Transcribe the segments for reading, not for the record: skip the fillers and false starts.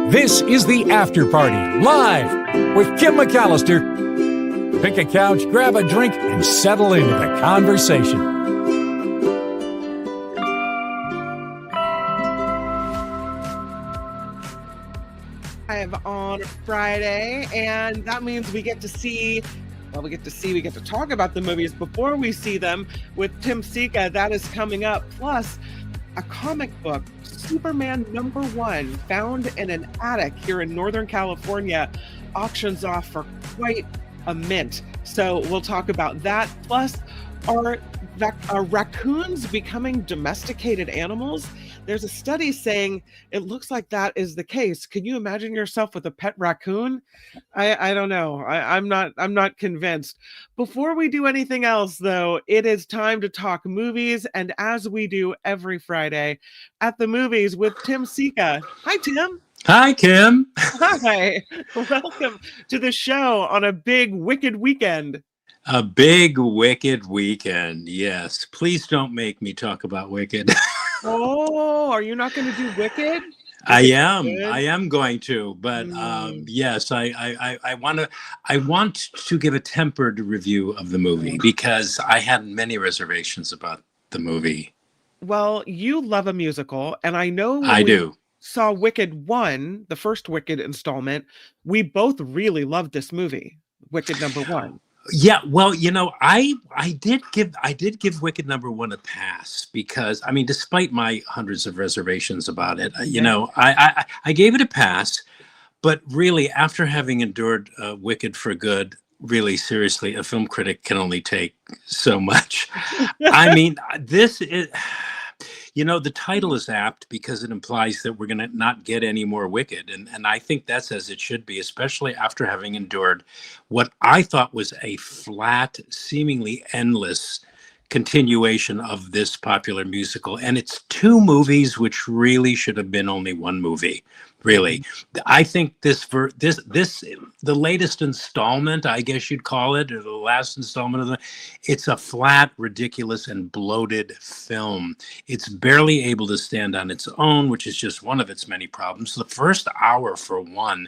This is The After Party, live with Kim McAllister. Pick a couch, grab a drink, and settle into the conversation. Live on Friday, and that means we get to talk about the movies before we see them with Tim Sika. That is coming up. Plus, a comic book, Superman #1, found in an attic here in Northern California, auctions off for quite a mint. So we'll talk about that. Plus, are raccoons becoming domesticated animals? There's a study saying it looks like that is the case. Can you imagine yourself with a pet raccoon? I don't know. I'm not convinced. Before we do anything else, though, it is time to talk movies, and as we do every Friday, at the movies with Tim Sika. Hi, Tim. Hi, Kim. Hi. Welcome to the show on a big Wicked weekend. A big Wicked weekend. Yes. Please don't make me talk about Wicked. Oh, are you not going to do Wicked? I am going to, but yes, I want to give a tempered review of the movie because I had many reservations about the movie. Well, you love a musical, and I know I do. Saw Wicked 1, the first Wicked installment. We both really loved this movie, Wicked #1. Yeah, well, I did give Wicked #1 a pass because, I mean, despite my hundreds of reservations about it, I gave it a pass, but really, after having endured Wicked for Good, really seriously, a film critic can only take so much. I mean, this is. The title is apt because it implies that we're going to not get any more Wicked. And I think that's as it should be, especially after having endured what I thought was a flat, seemingly endless continuation of this popular musical. And it's two movies, which really should have been only one movie. Really, I think the latest installment, I guess you'd call it, or the last installment it's a flat, ridiculous, and bloated film. It's barely able to stand on its own, which is just one of its many problems. The first hour, for one,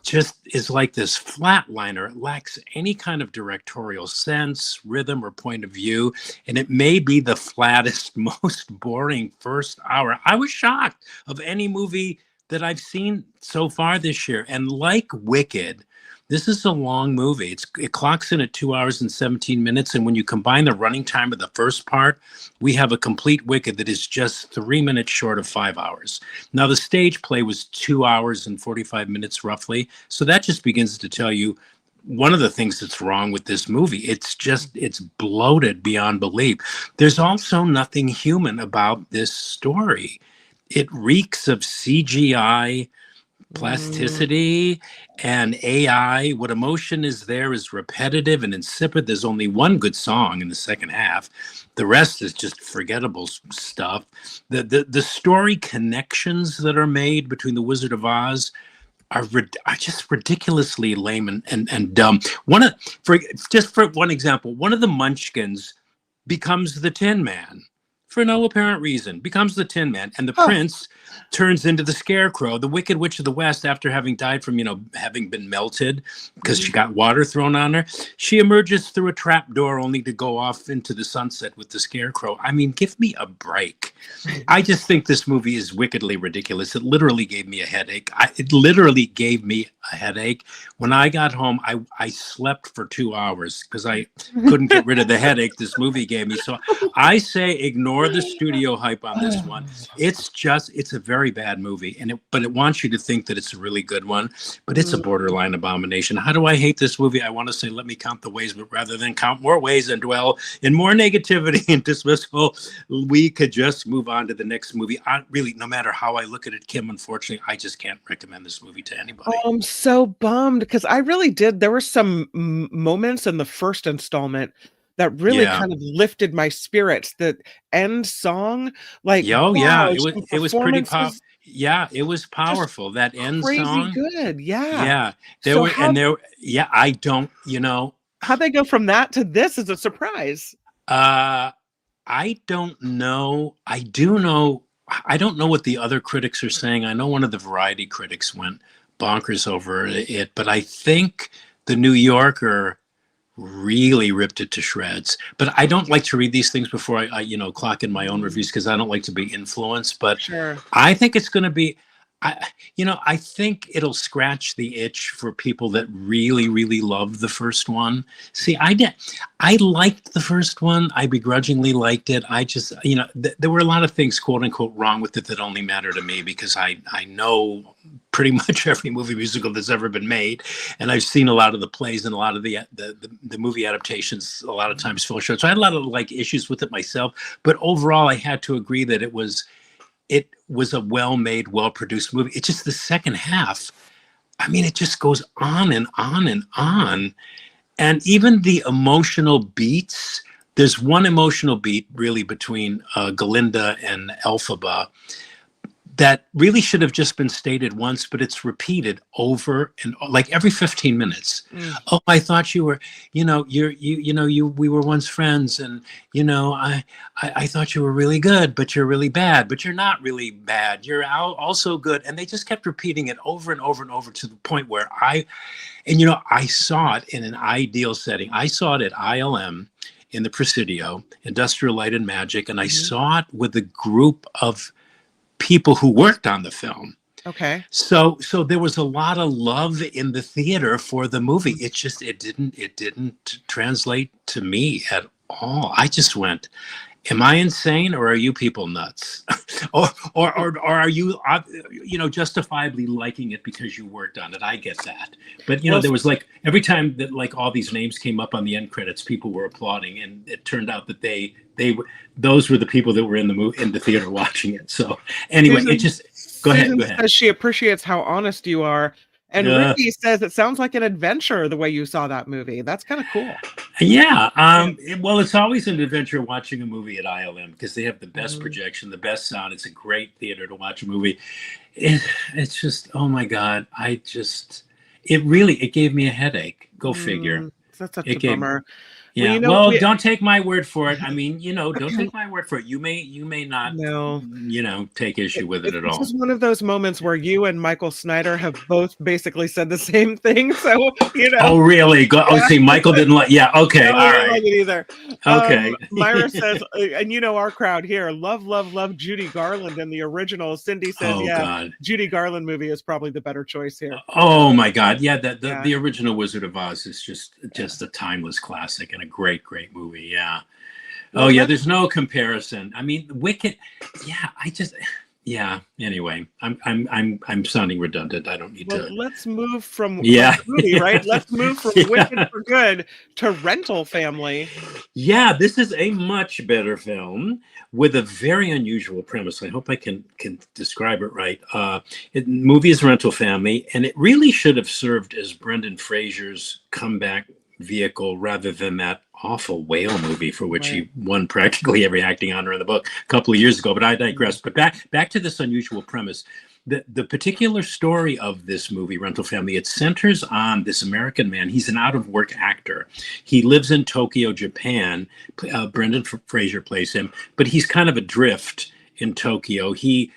just is like this flatliner. It lacks any kind of directorial sense, rhythm, or point of view, and it may be the flattest, most boring first hour. I was shocked of any movie that I've seen so far this year. And like Wicked, this is a long movie. It clocks in at 2 hours and 17 minutes. And when you combine the running time of the first part, we have a complete Wicked that is just 3 minutes short of 5 hours. Now, the stage play was 2 hours and 45 minutes roughly. So that just begins to tell you one of the things that's wrong with this movie. It's bloated beyond belief. There's also nothing human about this story. It reeks of CGI, plasticity, and AI. What emotion is there is repetitive and insipid. There's only one good song in the second half. The rest is just forgettable stuff. The story connections that are made between the Wizard of Oz are just ridiculously lame and dumb. For one example, one of the Munchkins becomes the Tin Man. For no apparent reason, becomes the Tin Man, and the prince turns into the Scarecrow, the Wicked Witch of the West, after having died from, having been melted because she got water thrown on her. She emerges through a trap door only to go off into the sunset with the Scarecrow. I mean, give me a break. I just think this movie is wickedly ridiculous. It literally gave me a headache. When I got home, I slept for 2 hours because I couldn't get rid of the headache this movie gave me. So I say ignore the studio hype on this one. It's a very bad movie, but it wants you to think that it's a really good one, but it's a borderline abomination. How do I hate this movie? I want to say, let me count the ways, but rather than count more ways and dwell in more negativity and dismissal, we could just move on to the next movie. Really, no matter how I look at it, Kim, unfortunately, I just can't recommend this movie to anybody. Oh, I'm so bummed because I really did. There were some moments in the first installment that really kind of lifted my spirits. The end song, like, it was pretty powerful. Yeah, it was powerful. That end crazy song, good. Yeah, I don't, how'd they go from that to this is a surprise. I don't know. I do know I don't know what the other critics are saying. I know one of the Variety critics went bonkers over it, but I think the New Yorker really ripped it to shreds. But I don't like to read these things before I clock in my own reviews, because I don't like to be influenced. But Sure. I think it's going to be, I think it'll scratch the itch for people that really, really love the first one. See, I liked the first one. I begrudgingly liked it. I just, there were a lot of things, quote unquote, wrong with it that only matter to me, because I know pretty much every movie musical that's ever been made, and I've seen a lot of the plays and a lot of the movie adaptations. A lot of times fell short, so I had a lot of issues with it myself. But overall, I had to agree that it was a well-made, well-produced movie. It's just the second half. I mean, it just goes on and on and on, and even the emotional beats. There's one emotional beat really between Galinda and Elphaba that really should have just been stated once, but it's repeated over and every 15 minutes. Oh, I thought you were, we were once friends, and I thought you were really good, but you're really bad, but you're not really bad. You're also good. And they just kept repeating it over and over and over, to the point where I saw it in an ideal setting. I saw it at ILM in the Presidio, Industrial Light and Magic, and I saw it with a group of people who worked on the film. Okay. So there was a lot of love in the theater for the movie. It didn't translate to me at all. I just went, am I insane, or are you people nuts? or are you justifiably liking it because you worked on it? I get that. But there was every time that all these names came up on the end credits, people were applauding, and it turned out that those were the people that were in the theater watching it. So anyway, Susan, go ahead. Says she appreciates how honest you are. And Ricky says it sounds like an adventure the way you saw that movie. That's kind of cool. Yeah. Well, it's always an adventure watching a movie at ILM, because they have the best projection, the best sound. It's a great theater to watch a movie. It's just, oh my God. It gave me a headache. Go figure. That's such a bummer. Yeah. Well, don't take my word for it. I mean, don't take my word for it. You may not, take issue with it at all. This is one of those moments where you and Michael Snyder have both basically said the same thing. So, Oh, really? See, Michael didn't like. Yeah. Okay. No, all I right. didn't like it either. Okay. Myra says, and our crowd here, love Judy Garland in the original. Cindy says, God. Judy Garland movie is probably the better choice here. Oh my God. Yeah. The original Wizard of Oz is just a timeless classic, and a great movie. Yeah. Oh yeah, there's no comparison. I mean, Wicked. Yeah, anyway, I'm sounding redundant. I don't need to. Let's move from movie, right? Let's move from Wicked for Good to Rental Family. Yeah, this is a much better film with a very unusual premise. I hope I can describe it right. Movie is Rental Family, and it really should have served as Brendan Fraser's comeback vehicle rather than that awful whale movie for which he won practically every acting honor in the book a couple of years ago. But I digress. But back to this unusual premise. The particular story of this movie, Rental Family, it centers on this American man. He's an out-of-work actor. He lives in Tokyo, Japan. Brendan Fraser plays him, but he's kind of adrift in Tokyo. He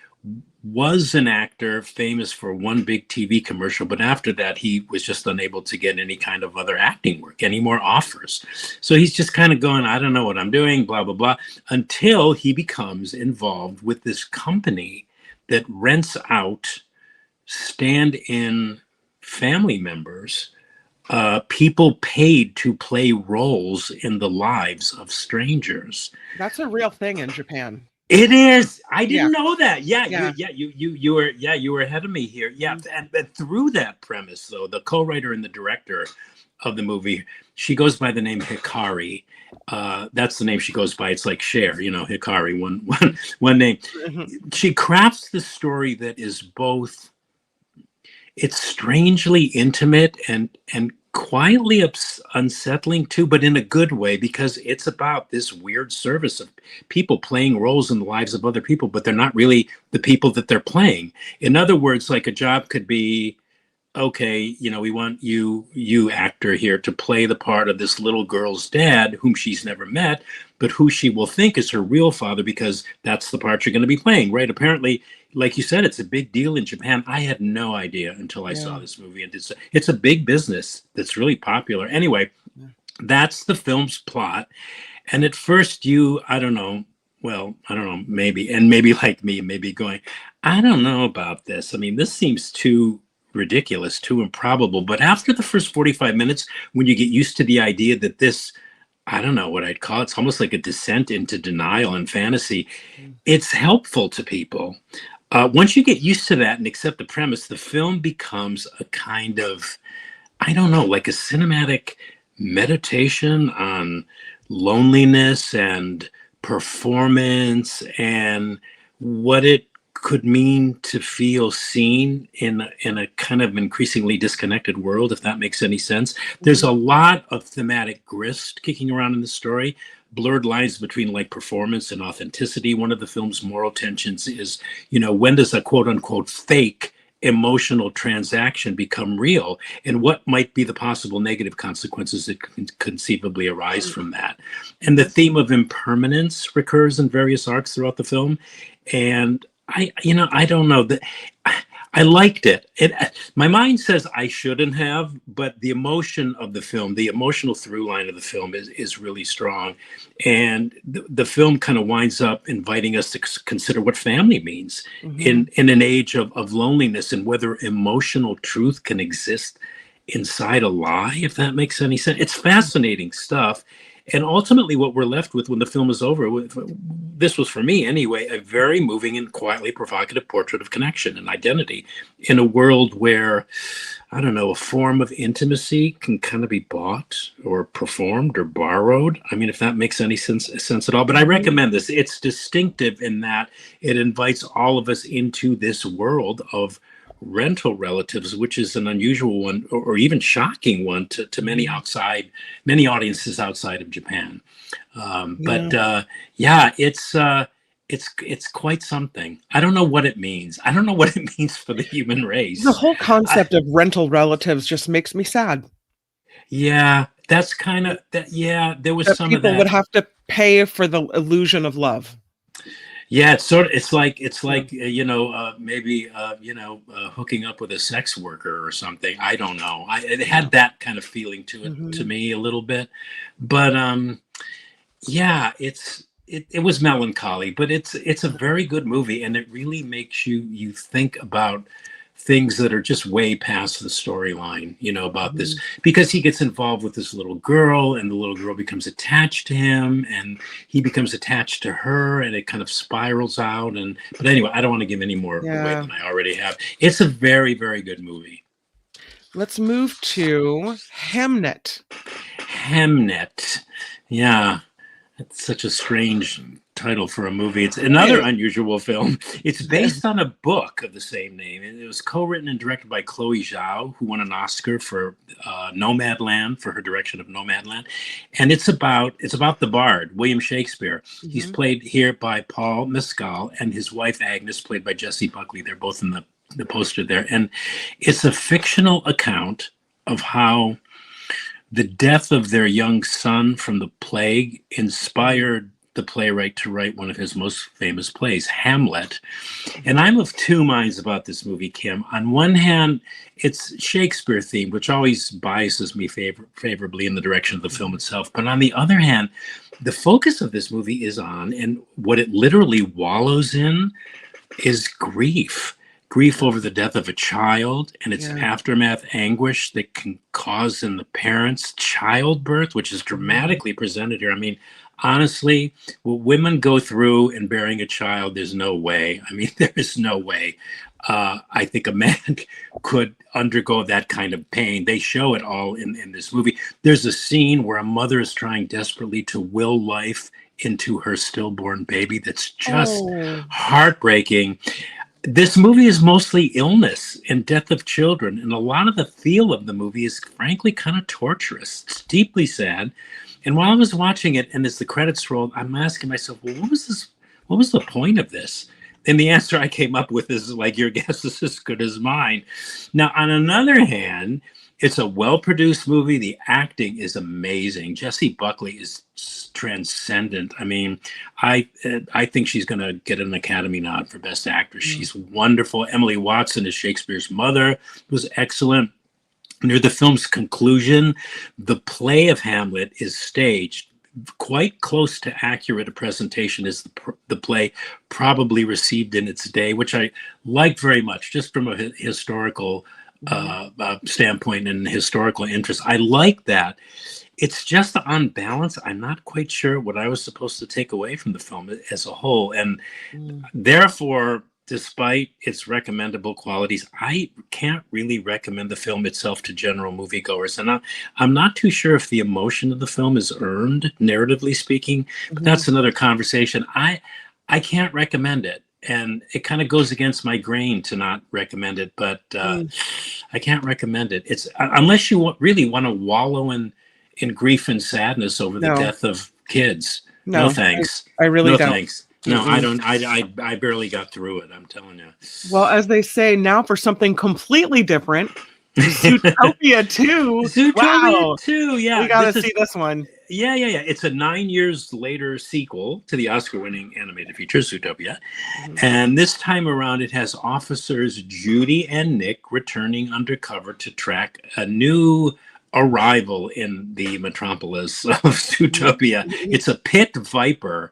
was an actor famous for one big TV commercial, but after that, he was just unable to get any kind of other acting work, any more offers. So he's just kind of going, I don't know what I'm doing, blah, blah, blah, until he becomes involved with this company that rents out stand-in family members, people paid to play roles in the lives of strangers. That's a real thing in Japan. It is. I didn't know that. You were ahead of me here. Yeah, and through that premise, though, the co-writer and the director of the movie, she goes by the name Hikari. That's the name she goes by. It's like Cher, Hikari, one name. She crafts the story that is both. It's strangely intimate and quietly unsettling too, but in a good way, because it's about this weird service of people playing roles in the lives of other people, but they're not really the people that they're playing. In other words, like a job could be, okay, we want you actor here to play the part of this little girl's dad whom she's never met, but who she will think is her real father, because that's the part you're going to be playing, right? Apparently, like you said, it's a big deal in Japan. I had no idea until I saw this movie, and it's a big business that's really popular. Anyway, that's the film's plot. And at first I don't know, maybe like me, maybe going, I don't know about this. I mean, this seems too ridiculous, too improbable. But after the first 45 minutes, when you get used to the idea that this, I don't know what I'd call it, it's almost like a descent into denial and fantasy, it's helpful to people. Once you get used to that and accept the premise, the film becomes a kind of, I don't know, like a cinematic meditation on loneliness and performance and what it could mean to feel seen in a kind of increasingly disconnected world, if that makes any sense. There's a lot of thematic grist kicking around in the story, blurred lines between like performance and authenticity. One of the film's moral tensions is, when does a quote unquote fake emotional transaction become real, and what might be the possible negative consequences that can conceivably arise from that? And the theme of impermanence recurs in various arcs throughout the film. And I don't know that I liked it. My mind says I shouldn't have, but the emotion of the film, the emotional through line of the film is really strong. And the film kind of winds up inviting us to consider what family means in an age of loneliness, and whether emotional truth can exist inside a lie, if that makes any sense. It's fascinating stuff. And ultimately, what we're left with when the film is over, this was for me anyway, a very moving and quietly provocative portrait of connection and identity in a world where, I don't know, a form of intimacy can kind of be bought or performed or borrowed. I mean, if that makes any sense at all. But I recommend this. It's distinctive in that it invites all of us into this world of rental relatives, which is an unusual one, or even shocking one to many audiences outside of Japan. It's quite something. I don't know what it means. I don't know what it means for the human race. The whole concept of rental relatives just makes me sad. Yeah, that's kind of that. Yeah, there was some of that. People would have to pay for the illusion of love. Yeah, it's like maybe hooking up with a sex worker or something. I don't know. It had that kind of feeling to it to me a little bit, but it was melancholy, but it's a very good movie, and it really makes you think about things that are just way past the storyline, about this, because he gets involved with this little girl, and the little girl becomes attached to him, and he becomes attached to her, and it kind of spirals out. But anyway, I don't want to give any more away than I already have. It's a very, very good movie. Let's move to Hamnet. Yeah. It's such a strange title for a movie. It's another unusual film. It's based on a book of the same name. It was co-written and directed by Chloe Zhao, who won an Oscar for Nomadland, for her direction of Nomadland. And it's about the bard, William Shakespeare. He's played here by Paul Mescal, and his wife Agnes, played by Jessie Buckley. They're both in the poster there. And it's a fictional account of how the death of their young son from the plague inspired the playwright to write one of his most famous plays, Hamlet. And I'm of two minds about this movie, Kim. On one hand, it's Shakespeare themed, which always biases me favorably in the direction of the film itself. But on the other hand, the focus of this movie is on, and what it literally wallows in, is grief over the death of a child and its aftermath anguish that can cause in the parents, childbirth, which is dramatically presented here. I mean, honestly, what women go through in bearing a child, there's no way. I mean, there is no way. I think a man could undergo that kind of pain. They show it all in this movie. There's a scene where a mother is trying desperately to will life into her stillborn baby that's just heartbreaking. This movie is mostly illness and death of children, and a lot of the feel of the movie is frankly kind of torturous. It's deeply sad. And while I was watching it, and as the credits rolled, I'm asking myself, well, what was this? What was the point of this? And the answer I came up with is like, your guess is as good as mine. Now, on another hand, It's a well-produced movie. The acting is amazing. Jessie Buckley is transcendent. I mean, I think she's going to get an Academy nod for Best Actress. She's wonderful. Emily Watson as Shakespeare's mother was excellent. Near the film's conclusion, the play of Hamlet is staged quite close to accurate a presentation as the play probably received in its day, which I liked very much, just from a historical standpoint and historical interest. I like that. It's just on balance, I'm not quite sure what I was supposed to take away from the film as a whole. And therefore, despite its recommendable qualities, I can't really recommend the film itself to general moviegoers. And I'm not too sure if the emotion of the film is earned, narratively speaking, but that's another conversation. I can't recommend it. And it kind of goes against my grain to not recommend it, but I can't recommend it. It's unless you really want to wallow in grief and sadness over the death of kids. No thanks. I really don't. Thanks. No, I don't. I barely got through it. I'm telling you. Well, as they say now, for something completely different, Zootopia 2. Zootopia 2. Yeah, we got to see this one. Yeah. It's a 9 years later sequel to the Oscar-winning animated feature Zootopia, and this time around, it has officers Judy and Nick returning undercover to track a new arrival in the metropolis of Zootopia. It's a pit viper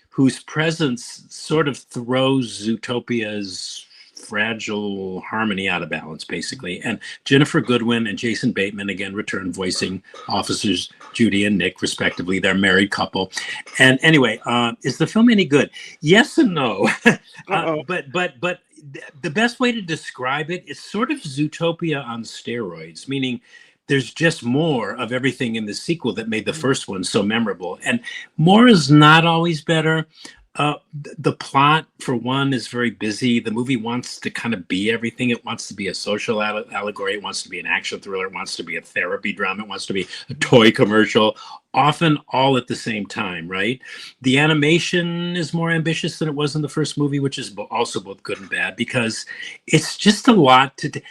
whose presence sort of throws Zootopia's fragile harmony out of balance, basically. And Jennifer Goodwin and Jason Bateman again return voicing officers Judy and Nick, respectively. They're a married couple. And anyway, is the film any good? Yes and no. But the best way to describe it is sort of Zootopia on steroids, meaning there's just more of everything in the sequel that made the first one so memorable. And more is not always better. The plot, for one, is very busy. The movie wants to kind of be everything. It wants to be a social allegory. It wants to be an action thriller. It wants to be a therapy drama. It wants to be a toy commercial, often all at the same time, right? The animation is more ambitious than it was in the first movie, which is also both good and bad, because it's just a lot to,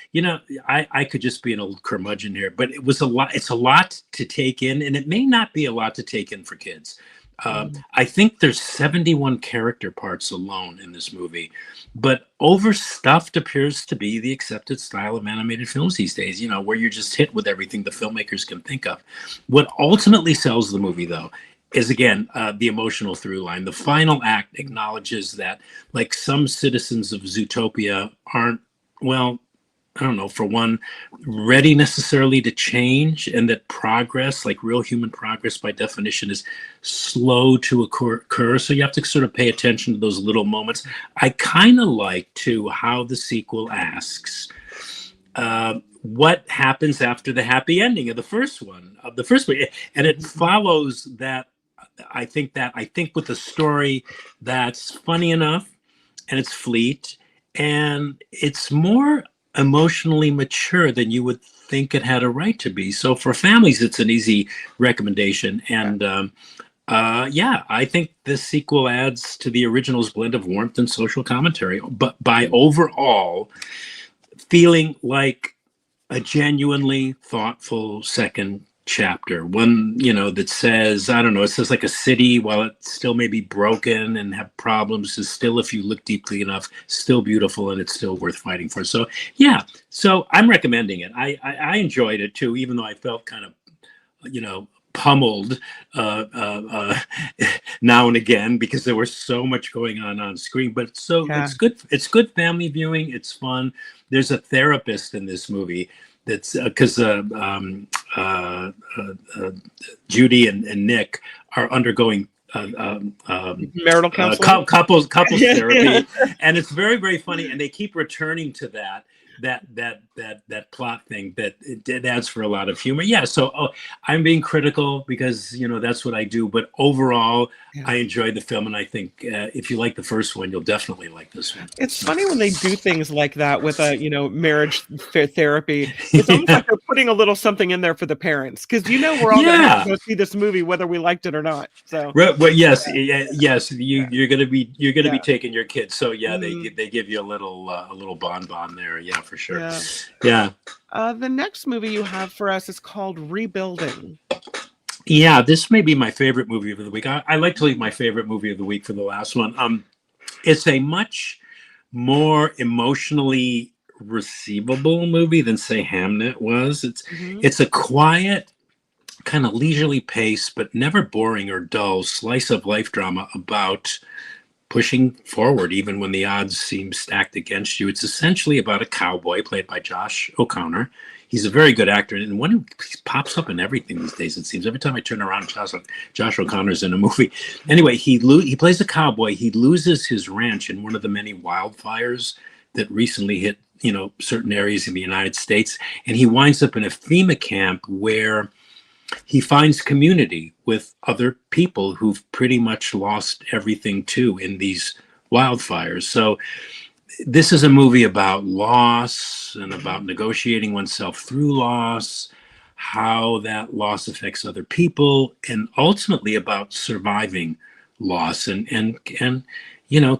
I could just be an old curmudgeon here, but it was a lot. It's a lot to take in, and it may not be a lot to take in for kids. I think there's 71 character parts alone in this movie, but overstuffed appears to be the accepted style of animated films these days, where you're just hit with everything the filmmakers can think of. What ultimately sells the movie, though, is, again, the emotional through line. The final act acknowledges that, like, some citizens of Zootopia aren't, well, I don't know, for one, ready necessarily to change, and that progress, like real human progress by definition, is slow to occur. So you have to sort of pay attention to those little moments. I kind of like, too, how the sequel asks, what happens after the happy ending of the first one, and it follows that. I think with a story that's funny enough, and it's fleet, and it's more emotionally mature than you would think it had a right to be. So for families, it's an easy recommendation. And I think this sequel adds to the original's blend of warmth and social commentary, but by overall feeling like a genuinely thoughtful second chapter, one that says, I don't know, it says like a city, while it still may be broken and have problems, is still, if you look deeply enough, still beautiful, and it's still worth fighting for. So so I'm recommending it. I enjoyed it too, even though I felt kind of pummeled now and again, because there was so much going on screen. But it's good family viewing. It's fun. There's a therapist in this movie. That's because Judy and Nick are undergoing marital counseling, couples therapy, and it's very, very funny. And they keep returning to that plot thing that it adds for a lot of humor. Yeah, so I'm being critical because that's what I do, but overall I enjoyed the film, and I think if you like the first one, you'll definitely like this one. It's funny when they do things like that with a marriage therapy. It's almost like they're putting a little something in there for the parents, because we're all going to have to go see this movie whether we liked it or not. So well, yes, you're gonna be taking your kids, so they give you a little bonbon there, for sure. Yeah. Yeah. The next movie you have for us is called Rebuilding. Yeah, this may be my favorite movie of the week. I like to leave my favorite movie of the week for the last one. It's a much more emotionally receivable movie than, say, Hamnet was. It's a quiet, kind of leisurely pace, but never boring or dull slice of life drama about pushing forward even when the odds seem stacked against you. It's essentially about a cowboy played by Josh O'Connor. He's a very good actor, and one who pops up in everything these days, it seems. Every time I turn around, Josh O'Connor's in a movie. Anyway, he plays a cowboy. He loses his ranch in one of the many wildfires that recently hit, certain areas in the United States, and he winds up in a FEMA camp where he finds community with other people who've pretty much lost everything too in these wildfires. So this is a movie about loss and about negotiating oneself through loss, how that loss affects other people, and ultimately about surviving loss and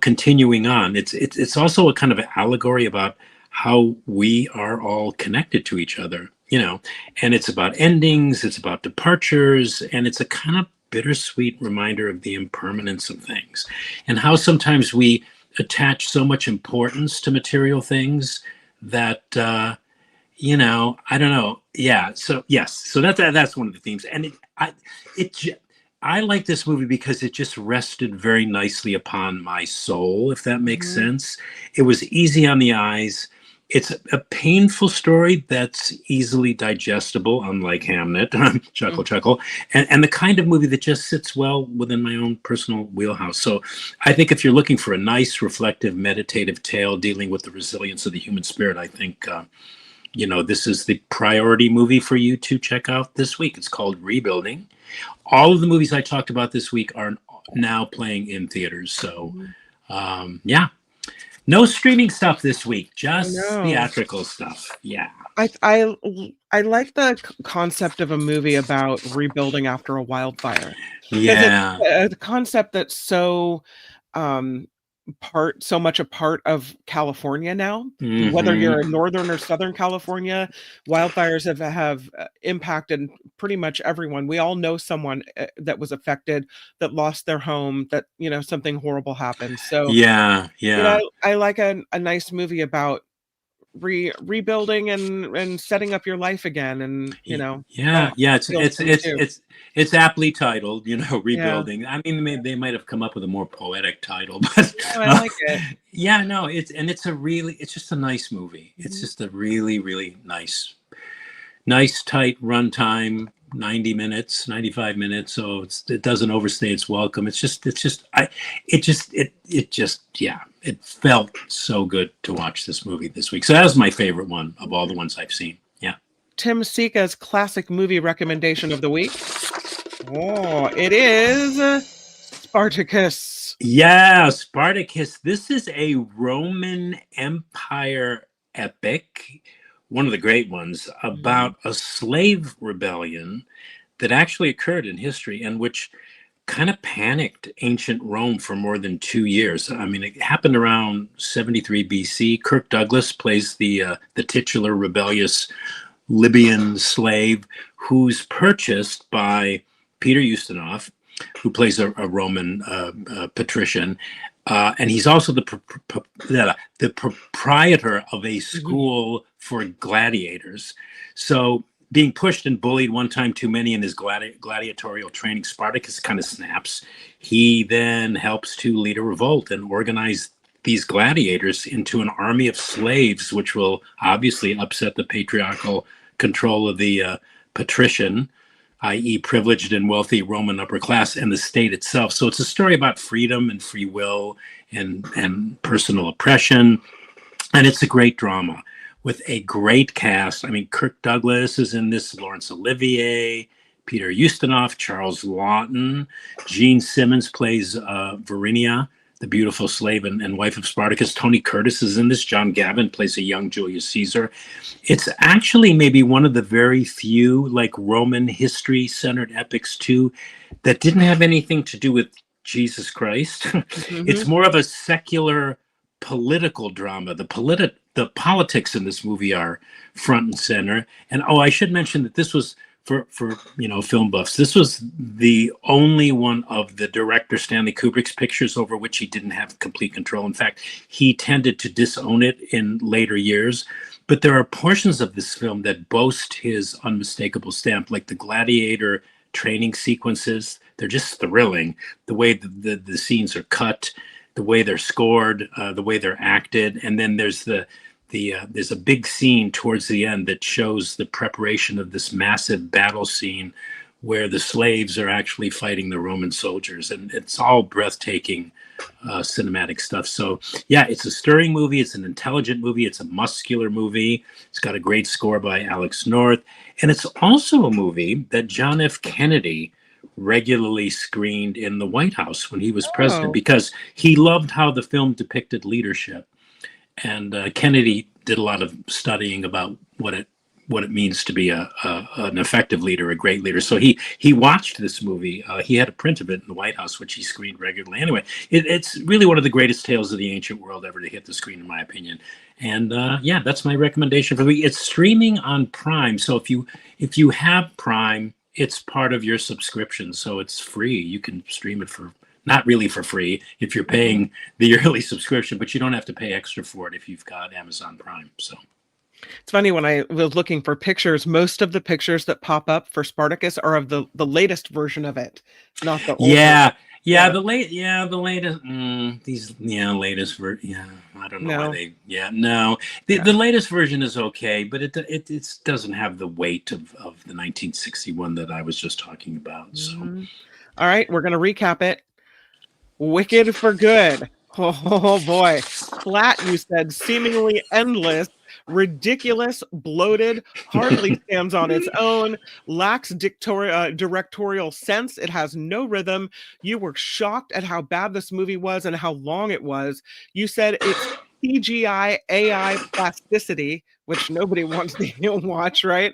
continuing on. It's also a kind of an allegory about how we are all connected to each other. And it's about endings, it's about departures, and it's a kind of bittersweet reminder of the impermanence of things and how sometimes we attach so much importance to material things that, I don't know. Yeah. So, yes. So that's one of the themes. And I like this movie because it just rested very nicely upon my soul, if that makes sense. It was easy on the eyes. It's a painful story that's easily digestible, unlike Hamnet, chuckle, and the kind of movie that just sits well within my own personal wheelhouse. So I think if you're looking for a nice, reflective, meditative tale dealing with the resilience of the human spirit, I think, this is the priority movie for you to check out this week. It's called Rebuilding. All of the movies I talked about this week are now playing in theaters. So, yeah. No streaming stuff this week, just theatrical stuff. Yeah. I like the concept of a movie about rebuilding after a wildfire. Yeah. It's a concept that's so much a part of California now. Whether you're in Northern or Southern California, wildfires have impacted pretty much everyone. We all know someone that was affected, that lost their home, that something horrible happened. So yeah. I like a nice movie about rebuilding and setting up your life again, and it's aptly titled, Rebuilding. I mean, they might have come up with a more poetic title, but I like it. It's just a nice movie. It's just a really, really nice tight runtime, 90 minutes, 95 minutes. So it doesn't overstay its welcome. It felt so good to watch this movie this week. So that was my favorite one of all the ones I've seen. Yeah. Tim Sika's classic movie recommendation of the week. Oh, it is Spartacus. Yeah, Spartacus. This is a Roman Empire epic, one of the great ones, about a slave rebellion that actually occurred in history and which kind of panicked ancient Rome for more than 2 years. I mean, it happened around 73 BC. Kirk Douglas plays the titular rebellious Libyan slave who's purchased by Peter Ustinov, who plays a Roman patrician. And he's also the proprietor of a school for gladiators. So being pushed and bullied one time too many in his gladiatorial training, Spartacus kind of snaps. He then helps to lead a revolt and organize these gladiators into an army of slaves, which will obviously upset the patriarchal control of the patrician, i.e. privileged and wealthy Roman upper class, and the state itself. So it's a story about freedom and free will and personal oppression. And it's a great drama with a great cast. I mean, Kirk Douglas is in this, Laurence Olivier, Peter Ustinov, Charles Lawton, Gene Simmons plays Varinia, the beautiful slave and wife of Spartacus. Tony Curtis is in this. John Gavin plays a young Julius Caesar. It's actually maybe one of the very few Roman history-centered epics too that didn't have anything to do with Jesus Christ. It's more of a secular political drama. The politics in this movie are front and center. And I should mention that this was for film buffs. This was the only one of the director Stanley Kubrick's pictures over which he didn't have complete control. In fact, he tended to disown it in later years. But there are portions of this film that boast his unmistakable stamp, like the gladiator training sequences. They're just thrilling. The way the scenes are cut, the way they're scored, the way they're acted, and then there's there's a big scene towards the end that shows the preparation of this massive battle scene where the slaves are actually fighting the Roman soldiers, and it's all breathtaking cinematic stuff. So yeah, it's a stirring movie. It's an intelligent movie. It's a muscular movie. It's got a great score by Alex North, and it's also a movie that John F. Kennedy regularly screened in the White House when he was president, because he loved how the film depicted leadership. And Kennedy did a lot of studying about what it means to be an effective leader, a great leader. So he watched this movie. He had a print of it in the White House, which he screened regularly. Anyway, it's really one of the greatest tales of the ancient world ever to hit the screen, in my opinion. And yeah, that's my recommendation for the week. It's streaming on Prime. So if you have Prime, it's part of your subscription. So it's free. You can stream it for not really for free if you're paying the early subscription, but you don't have to pay extra for it if you've got Amazon Prime. So it's funny, when I was looking for pictures, most of the pictures that pop up for Spartacus are of the latest version of it, not the old version. The latest I don't know why the latest version is okay, but it doesn't have the weight of the 1961 that I was just talking about. So all right, we're gonna recap it. Wicked for Good. Oh boy. Flat, you said, seemingly endless, ridiculous, bloated, hardly stands on its own, lacks directorial sense. It has no rhythm. You were shocked at how bad this movie was and how long it was. You said it's CGI AI plasticity, which nobody wants to watch, right?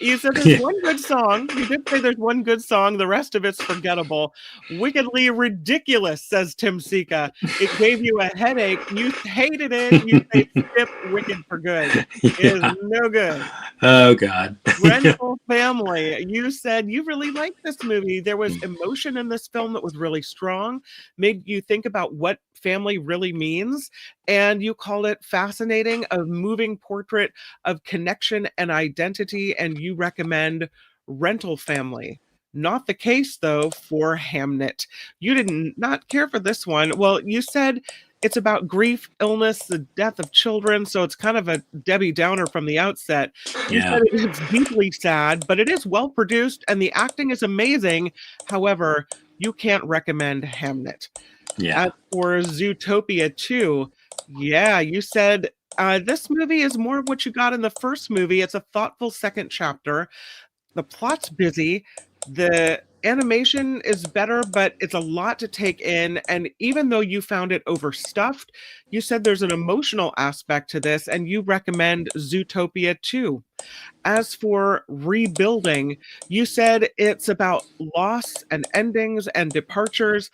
You said there's one good song. You did say there's one good song. The rest of it's forgettable. Wickedly ridiculous, says Tim Sika. It gave you a headache. You hated it. You say skip Wicked for Good. It is no good. Oh, God. Rental Family. You said you really liked this movie. There was emotion in this film that was really strong, made you think about what family really means, and you called it fascinating, a moving portrait of connection and identity, and you recommend Rental Family. Not the case, though, for Hamnet. You did not care for this one. Well, you said it's about grief, illness, the death of children, so it's kind of a Debbie Downer from the outset. You said it's deeply sad, but it is well produced, and the acting is amazing. However, you can't recommend Hamnet. As for Zootopia 2, you said this movie is more of what you got in the first movie. It's a thoughtful second chapter. The plot's busy. The animation is better, but it's a lot to take in. And even though you found it overstuffed, you said there's an emotional aspect to this, and you recommend Zootopia 2. As for Rebuilding, you said it's about loss and endings and departures,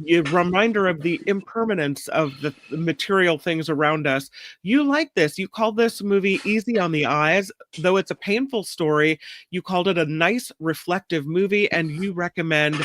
a reminder of the impermanence of the material things around us. You like this. You called this movie easy on the eyes, though it's a painful story. You called it a nice, reflective movie, and you recommend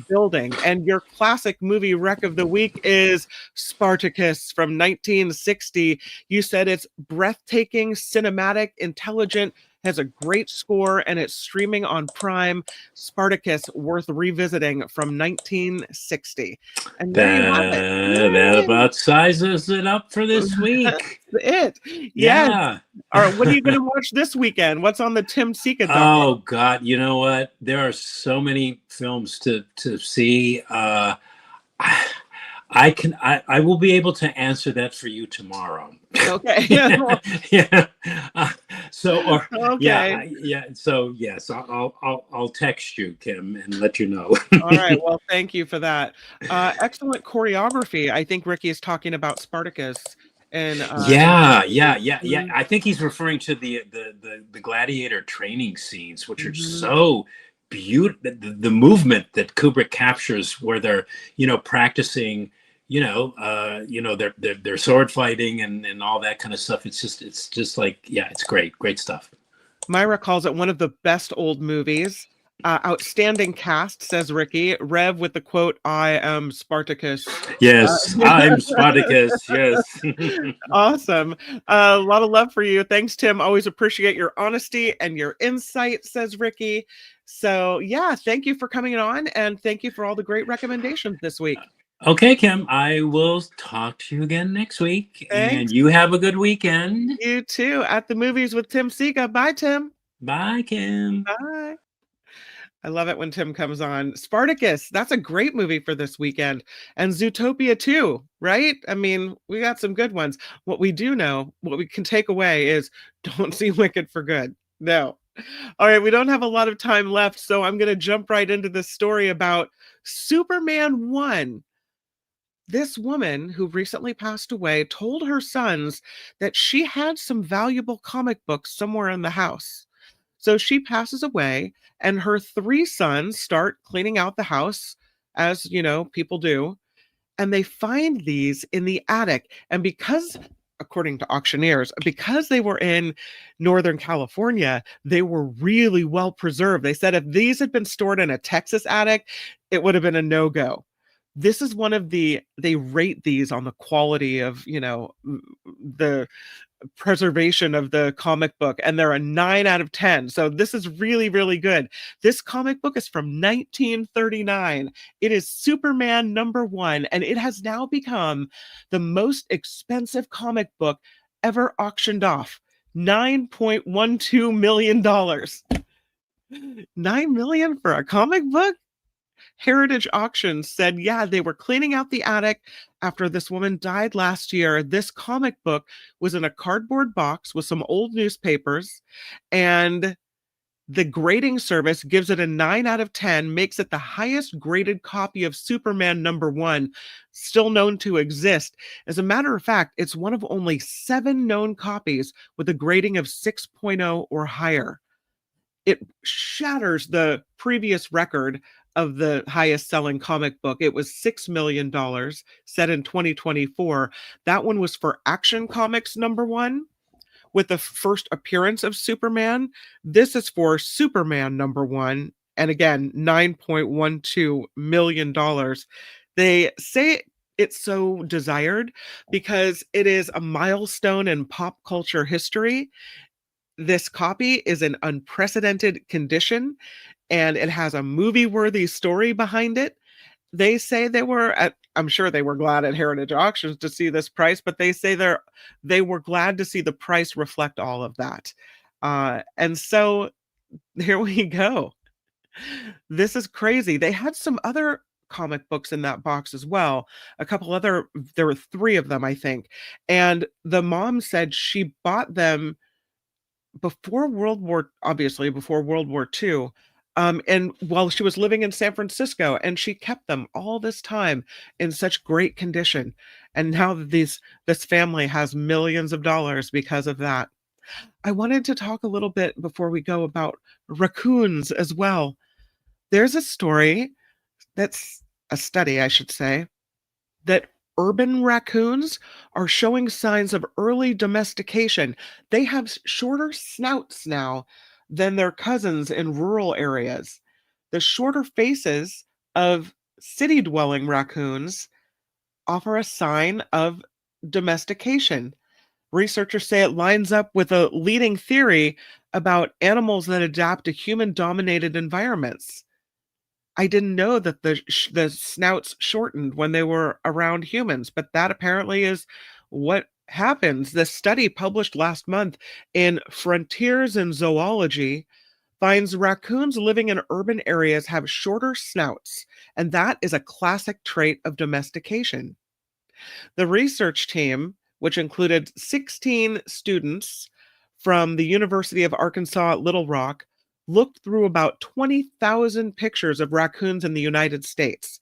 Building. And your classic movie rec of the week is Spartacus from 1960. You said it's breathtaking, cinematic, intelligent, has a great score, and it's streaming on Prime. Spartacus, worth revisiting, from 1960. And that about sizes it up for this week. That's it. Yes. All right, what are you going to watch this weekend? What's on the Tim Sika docket? Oh, God. You know what? There are so many films to see. I will be able to answer that for you tomorrow. Okay. So yes, I'll text you, Kim, and let you know. All right. Well, thank you for that. Excellent choreography. I think Ricky is talking about Spartacus. And I think he's referring to the gladiator training scenes, which are so beautiful. The movement that Kubrick captures, where they're practicing their sword fighting and all that kind of stuff. It's just like, yeah, it's great stuff. Myra calls it one of the best old movies. Outstanding cast, says Ricky. Rev with the quote, "I am Spartacus." Yes, I'm Spartacus. Yes. Awesome. A lot of love for you. Thanks, Tim. Always appreciate your honesty and your insight, says Ricky. So, yeah, thank you for coming on, and thank you for all the great recommendations this week. Okay, Kim, I will talk to you again next week. Thanks. And you have a good weekend. You too. At the Movies with Tim Sika. Bye, Tim. Bye, Kim. Bye. I love it when Tim comes on. Spartacus, that's a great movie for this weekend. And Zootopia too, right? I mean, we got some good ones. What we do know, what we can take away is don't see Wicked for good. No. All right, we don't have a lot of time left, so I'm going to jump right into the story about Superman 1. This woman who recently passed away told her sons that she had some valuable comic books somewhere in the house. So she passes away, and her 3 sons start cleaning out the house, as people do, and they find these in the attic. And because, according to auctioneers, because they were in Northern California, they were really well preserved. They said if these had been stored in a Texas attic, it would have been a no-go. This is one of they rate these on the quality of, the preservation of the comic book, and they're a 9 out of 10. So this is really, really good. This comic book is from 1939. It is Superman #1, and it has now become the most expensive comic book ever auctioned off. $9.12 million. $9 million for a comic book? Heritage Auctions said, yeah, they were cleaning out the attic after this woman died last year. This comic book was in a cardboard box with some old newspapers, and the grading service gives it a 9 out of 10, makes it the highest graded copy of Superman #1 still known to exist. As a matter of fact, it's one of only 7 known copies with a grading of 6.0 or higher. It shatters the previous record of the highest selling comic book. It was $6 million, set in 2024. That one was for Action Comics #1, with the first appearance of Superman. This is for Superman #1, and again, $9.12 million. They say it's so desired because it is a milestone in pop culture history. This copy is in unprecedented condition, and it has a movie-worthy story behind it. They say I'm sure they were glad at Heritage Auctions to see this price, but they say they were glad to see the price reflect all of that. And so here we go. This is crazy. They had some other comic books in that box as well. There were 3 of them, I think. And the mom said she bought them before World War II. And while she was living in San Francisco, and she kept them all this time in such great condition. And now that this family has millions of dollars because of that. I wanted to talk a little bit before we go about raccoons as well. There's a study, I should say, that urban raccoons are showing signs of early domestication. They have shorter snouts now than their cousins in rural areas. The shorter faces of city-dwelling raccoons offer a sign of domestication. Researchers say it lines up with a leading theory about animals that adapt to human-dominated environments. I didn't know that the snouts shortened when they were around humans, but that apparently is what happens. The study published last month in Frontiers in Zoology finds raccoons living in urban areas have shorter snouts, and that is a classic trait of domestication. The research team, which included 16 students from the University of Arkansas at Little Rock, looked through about 20,000 pictures of raccoons in the United States.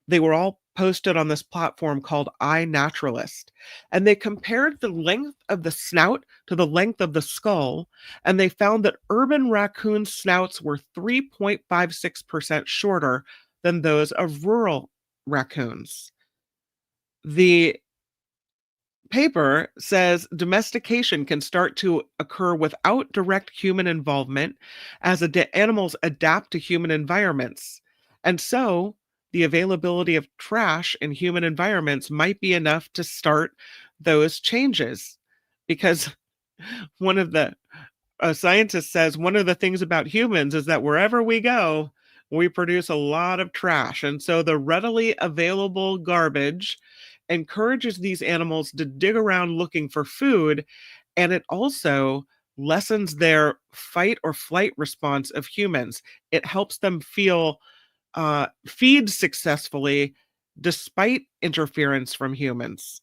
They were all posted on this platform called iNaturalist. And they compared the length of the snout to the length of the skull, and they found that urban raccoon snouts were 3.56% shorter than those of rural raccoons. The paper says domestication can start to occur without direct human involvement as animals adapt to human environments. And so the availability of trash in human environments might be enough to start those changes. Because one of the scientist says one of the things about humans is that wherever we go, we produce a lot of trash. And so the readily available garbage encourages these animals to dig around looking for food. And it also lessens their fight or flight response of humans. It helps them feed successfully despite interference from humans.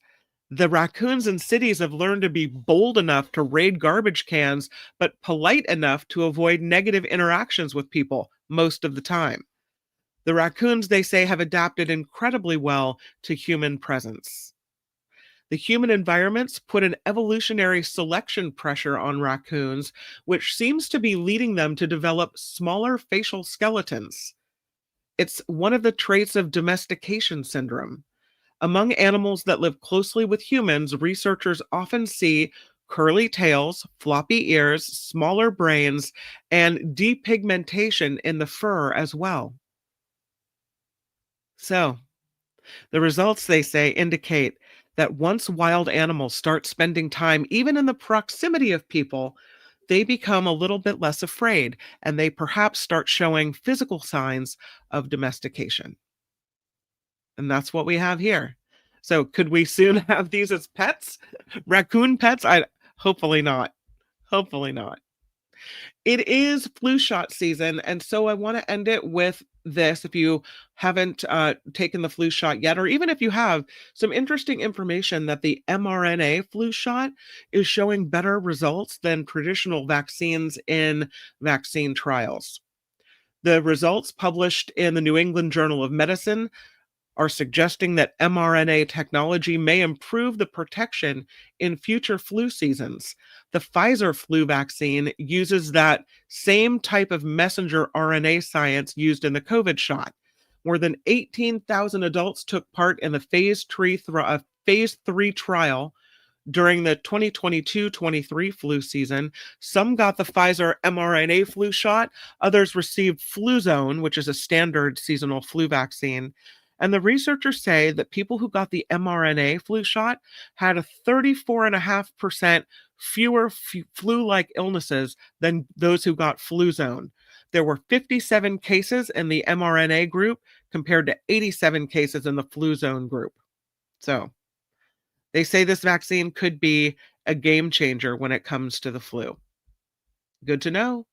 The raccoons in cities have learned to be bold enough to raid garbage cans, but polite enough to avoid negative interactions with people most of the time. The raccoons, they say, have adapted incredibly well to human presence. The human environments put an evolutionary selection pressure on raccoons, which seems to be leading them to develop smaller facial skeletons. It's one of the traits of domestication syndrome. Among animals that live closely with humans, researchers often see curly tails, floppy ears, smaller brains, and depigmentation in the fur as well. So, the results, they say, indicate that once wild animals start spending time even in the proximity of people, they become a little bit less afraid and they perhaps start showing physical signs of domestication. And that's what we have here. So could we soon have these as pets? Raccoon pets? Hopefully not. Hopefully not. It is flu shot season, and so I want to end it with this. If you haven't taken the flu shot yet, or even if you have, some interesting information that the mRNA flu shot is showing better results than traditional vaccines in vaccine trials. The results published in the New England Journal of Medicine are suggesting that mRNA technology may improve the protection in future flu seasons. The Pfizer flu vaccine uses that same type of messenger RNA science used in the COVID shot. More than 18,000 adults took part in the phase 3 trial during the 2022-23 flu season. Some got the Pfizer mRNA flu shot, others received Fluzone, which is a standard seasonal flu vaccine. And the researchers say that people who got the mRNA flu shot had a 34.5% fewer flu-like illnesses than those who got Fluzone. There were 57 cases in the mRNA group compared to 87 cases in the Fluzone group. So they say this vaccine could be a game changer when it comes to the flu. Good to know.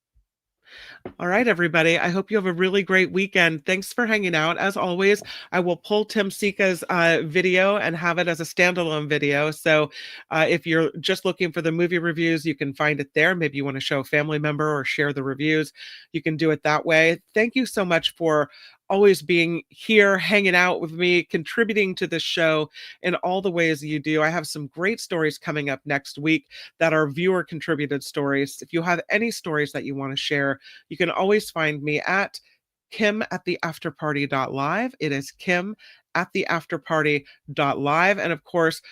All right, everybody. I hope you have a really great weekend. Thanks for hanging out. As always, I will pull Tim Sika's video and have it as a standalone video. So if you're just looking for the movie reviews, you can find it there. Maybe you want to show a family member or share the reviews. You can do it that way. Thank you so much for always being here, hanging out with me, contributing to this show in all the ways you do. I have some great stories coming up next week that are viewer contributed stories. If you have any stories that you want to share, you can always find me at kim@theafterparty.live. It is kim@theafterparty.live. And of course,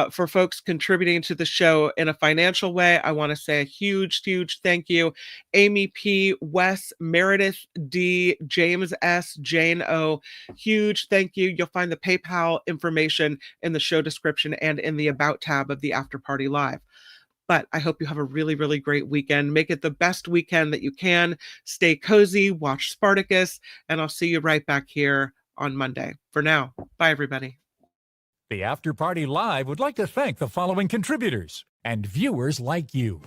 for folks contributing to the show in a financial way, I want to say a huge, huge thank you. Amy P., Wes, Meredith D., James S., Jane O. Huge thank you. You'll find the PayPal information in the show description and in the About tab of the After Party Live. But I hope you have a really, really great weekend. Make it the best weekend that you can. Stay cozy, watch Spartacus, and I'll see you right back here on Monday. For now, bye, everybody. The After Party Live would like to thank the following contributors and viewers like you.